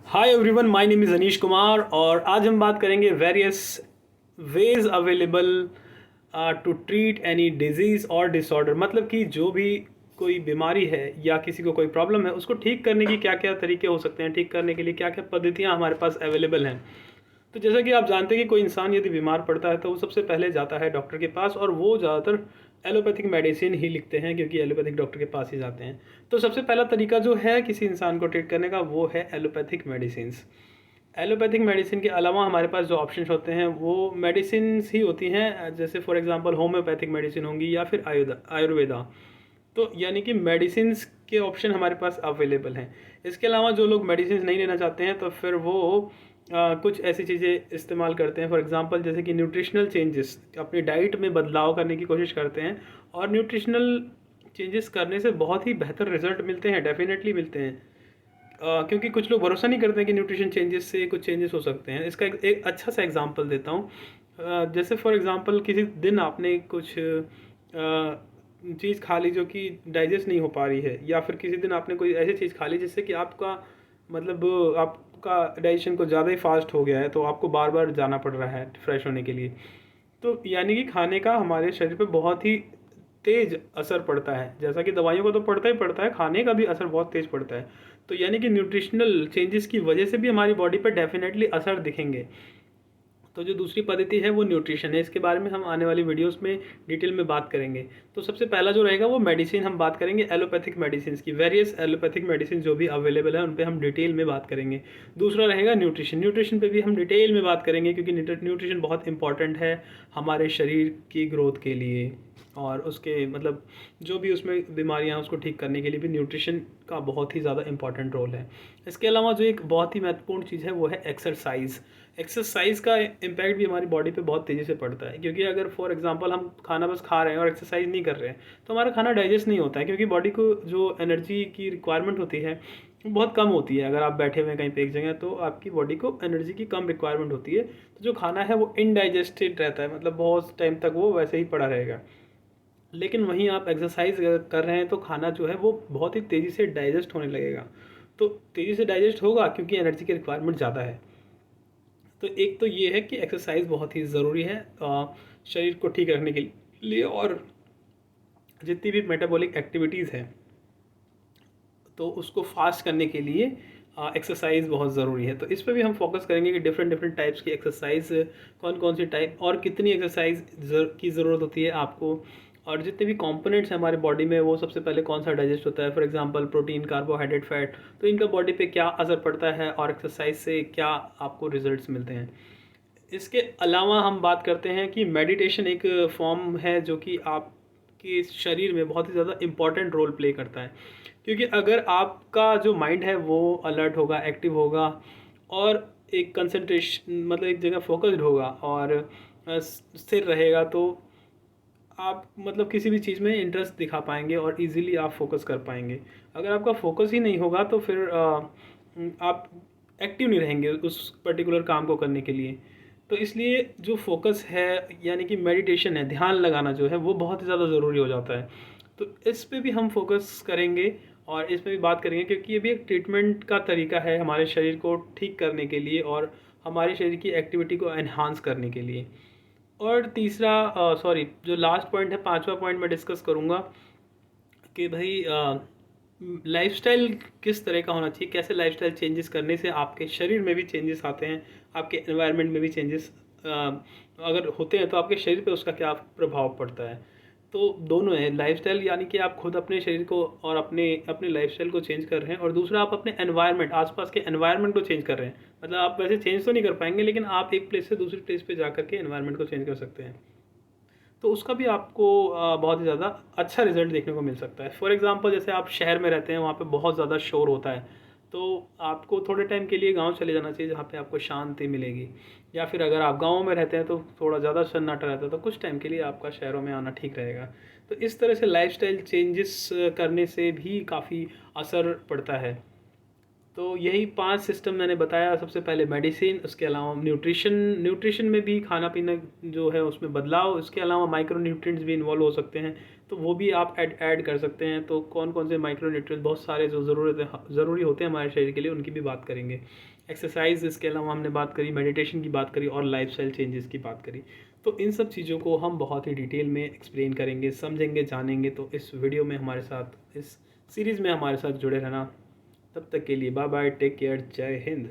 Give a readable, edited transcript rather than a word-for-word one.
Hi everyone, my name is Anish Kumar और आज हम बात करेंगे various ways available to treat any disease और डिसऑर्डर। मतलब कि जो भी कोई बीमारी है या किसी को कोई प्रॉब्लम है उसको ठीक करने की क्या क्या तरीके हो सकते हैं, ठीक करने के लिए क्या क्या पद्धतियाँ हमारे पास अवेलेबल हैं। तो जैसा कि आप जानते हैं कि कोई इंसान यदि बीमार पड़ता है तो वो सबसे पहले जाता है डॉक्टर के पास और वो ज़्यादातर एलोपैथिक मेडिसिन ही लिखते हैं, क्योंकि एलोपैथिक डॉक्टर के पास ही जाते हैं। तो सबसे पहला तरीका जो है किसी इंसान को ट्रीट करने का वो है एलोपैथिक मेडिसिन। एलोपैथिक मेडिसिन के अलावा हमारे पास जो ऑप्शंस होते हैं वो मेडिसिन ही होती हैं, जैसे फॉर एग्जांपल होम्योपैथिक मेडिसिन होंगी या फिर आयुर्वेदा। तो यानी कि मेडिसिन के ऑप्शन हमारे पास अवेलेबल हैं। इसके अलावा जो लोग मेडिसिन नहीं लेना चाहते हैं तो फिर वो कुछ ऐसी चीज़ें इस्तेमाल करते हैं, फॉर एग्जांपल जैसे कि न्यूट्रिशनल चेंजेस, अपनी डाइट में बदलाव करने की कोशिश करते हैं। और न्यूट्रिशनल चेंजेस करने से बहुत ही बेहतर रिजल्ट मिलते हैं, डेफिनेटली मिलते हैं। क्योंकि कुछ लोग भरोसा नहीं करते हैं कि न्यूट्रिशन चेंजेस से कुछ चेंजेस हो सकते हैं। इसका एक अच्छा सा एग्जांपल देता हूँ। जैसे फॉर एग्जांपल किसी दिन आपने कुछ चीज़ खा ली जो कि डाइजेस्ट नहीं हो पा रही है, या फिर किसी दिन आपने कोई ऐसी चीज़ खा ली जिससे कि आपका मतलब आपका डाइजेशन को ज़्यादा ही फास्ट हो गया है, तो आपको बार बार जाना पड़ रहा है फ्रेश होने के लिए। तो यानी कि खाने का हमारे शरीर पे बहुत ही तेज असर पड़ता है। जैसा कि दवाइयों का तो पड़ता ही पड़ता है, खाने का भी असर बहुत तेज पड़ता है। तो यानी कि न्यूट्रिशनल चेंजेस की वजह से भी हमारी बॉडी पर डेफिनेटली असर दिखेंगे। तो जो दूसरी पद्धति है वो न्यूट्रिशन है। इसके बारे में हम आने वाली वीडियोस में डिटेल में बात करेंगे। तो सबसे पहला जो रहेगा वो मेडिसिन, हम बात करेंगे एलोपैथिक मेडिसिन की। वेरियस एलोपैथिक मेडिसिन जो भी अवेलेबल है उन पे हम डिटेल में बात करेंगे। दूसरा रहेगा न्यूट्रिशन। न्यूट्रिशन पे भी हम डिटेल में बात करेंगे, क्योंकि न्यूट्रिशन बहुत इंपॉर्टेंट है हमारे शरीर की ग्रोथ के लिए, और उसके मतलब जो भी उसमें बीमारियां हैं उसको ठीक करने के लिए भी न्यूट्रिशन का बहुत ही ज़्यादा इंपॉर्टेंट रोल है। इसके अलावा जो एक बहुत ही महत्वपूर्ण चीज़ है वो है एक्सरसाइज। एक्सरसाइज का इम्पैक्ट भी हमारी बॉडी पे बहुत तेज़ी से पड़ता है, क्योंकि अगर फॉर एग्जांपल हम खाना बस खा रहे हैं और एक्सरसाइज नहीं कर रहे हैं तो हमारा खाना डाइजेस्ट नहीं होता है, क्योंकि बॉडी को जो एनर्जी की रिक्वायरमेंट होती है वो बहुत कम होती है। अगर आप बैठे हुए हैं कहीं पे एक जगह तो आपकी बॉडी को एनर्जी की कम रिक्वायरमेंट होती है, तो जो खाना है वो इनडाइजेस्टेड रहता है, मतलब बहुत टाइम तक वो वैसे ही पड़ा रहेगा। लेकिन वहीं आप एक्सरसाइज कर रहे हैं तो खाना जो है वो बहुत ही तेज़ी से डाइजेस्ट होने लगेगा। तो तेज़ी से डाइजेस्ट होगा क्योंकि एनर्जी की रिक्वायरमेंट ज़्यादा है। तो एक तो ये है कि एक्सरसाइज बहुत ही ज़रूरी है शरीर को ठीक रखने के लिए। और जितनी भी मेटाबॉलिक एक्टिविटीज़ हैं तो उसको फास्ट करने के लिए एक्सरसाइज बहुत ज़रूरी है। तो इस पर भी हम फोकस करेंगे कि डिफरेंट डिफरेंट टाइप्स की एक्सरसाइज, कौन कौन सी टाइप और कितनी एक्सरसाइज की ज़रूरत होती है आपको, और जितने भी कंपोनेंट्स हैं हमारी बॉडी में वो सबसे पहले कौन सा डाइजेस्ट होता है, for example protein, carbohydrate, fat, तो इनका बॉडी पे क्या असर पड़ता है और एक्सरसाइज से क्या आपको रिजल्ट्स मिलते हैं। इसके अलावा हम बात करते हैं कि मेडिटेशन एक फॉर्म है जो कि आपके शरीर में बहुत ही ज़्यादा इम्पॉर्टेंट रोल प्ले करता है। क्योंकि अगर आपका जो माइंड है वो अलर्ट होगा, एक्टिव होगा और एक कंसंट्रेशन मतलब एक जगह फोकस्ड होगा और स्थिर रहेगा, तो आप मतलब किसी भी चीज़ में इंटरेस्ट दिखा पाएंगे और इजीली आप फोकस कर पाएंगे। अगर आपका फोकस ही नहीं होगा तो फिर आप एक्टिव नहीं रहेंगे उस पर्टिकुलर काम को करने के लिए। तो इसलिए जो फोकस है यानी कि मेडिटेशन है, ध्यान लगाना जो है वो बहुत ही ज़्यादा ज़रूरी हो जाता है। तो इस पे भी हम फोकस करेंगे और इस पे भी बात करेंगे, क्योंकि ये भी एक ट्रीटमेंट का तरीका है हमारे शरीर को ठीक करने के लिए और हमारे शरीर की एक्टिविटी को एनहांस करने के लिए। और तीसरा सॉरी जो लास्ट पॉइंट है, पांचवा पॉइंट मैं डिस्कस करूँगा कि भाई लाइफस्टाइल किस तरह का होना चाहिए, कैसे लाइफस्टाइल चेंजेस करने से आपके शरीर में भी चेंजेस आते हैं, आपके एनवायरनमेंट में भी चेंजेस अगर होते हैं तो आपके शरीर पे उसका क्या प्रभाव पड़ता है। तो दोनों है, लाइफस्टाइल यानी कि आप खुद अपने शरीर को और अपने अपने लाइफस्टाइल को चेंज कर रहे हैं, और दूसरा आप अपने एनवायरनमेंट, आसपास के एनवायरनमेंट को चेंज कर रहे हैं। मतलब आप वैसे चेंज तो नहीं कर पाएंगे, लेकिन आप एक प्लेस से दूसरी प्लेस पे जा करके एनवायरनमेंट को चेंज कर सकते हैं। तो उसका भी आपको बहुत ही ज़्यादा अच्छा रिजल्ट देखने को मिल सकता है। फॉर एग्जांपल जैसे आप शहर में रहते हैं, वहाँ पे बहुत ज़्यादा शोर होता है, तो आपको थोड़े टाइम के लिए गांव चले जाना चाहिए जहाँ पे आपको शांति मिलेगी। या फिर अगर आप गाँव में रहते हैं तो थोड़ा ज़्यादा सन्नाटा रहता है, तो कुछ टाइम के लिए आपका शहरों में आना ठीक रहेगा। तो इस तरह से लाइफस्टाइल चेंजेस करने से भी काफ़ी असर पड़ता है। तो यही 5 सिस्टम मैंने बताया। सबसे पहले मेडिसिन, उसके अलावा न्यूट्रिशन में भी खाना पीना जो है उसमें बदलाव, इसके अलावा माइक्रो न्यूट्रिएंट्स भी इन्वॉल्व हो सकते हैं, तो वो भी आप ऐड कर सकते हैं। तो कौन कौन से माइक्रो न्यूट्रिएंट्स बहुत सारे जो ज़रूरी होते हैं हमारे शरीर के लिए, उनकी भी बात करेंगे। एक्सरसाइज, इसके अलावा हमने बात करी, मेडिटेशन की बात करी और लाइफस्टाइल चेंजेस की बात करी। तो इन सब चीज़ों को हम बहुत ही डिटेल में एक्सप्लेन करेंगे, समझेंगे, जानेंगे। तो इस वीडियो में हमारे साथ, इस सीरीज़ में हमारे साथ जुड़े रहना। तब तक के लिए बाय बाय, टेक केयर, जय हिंद।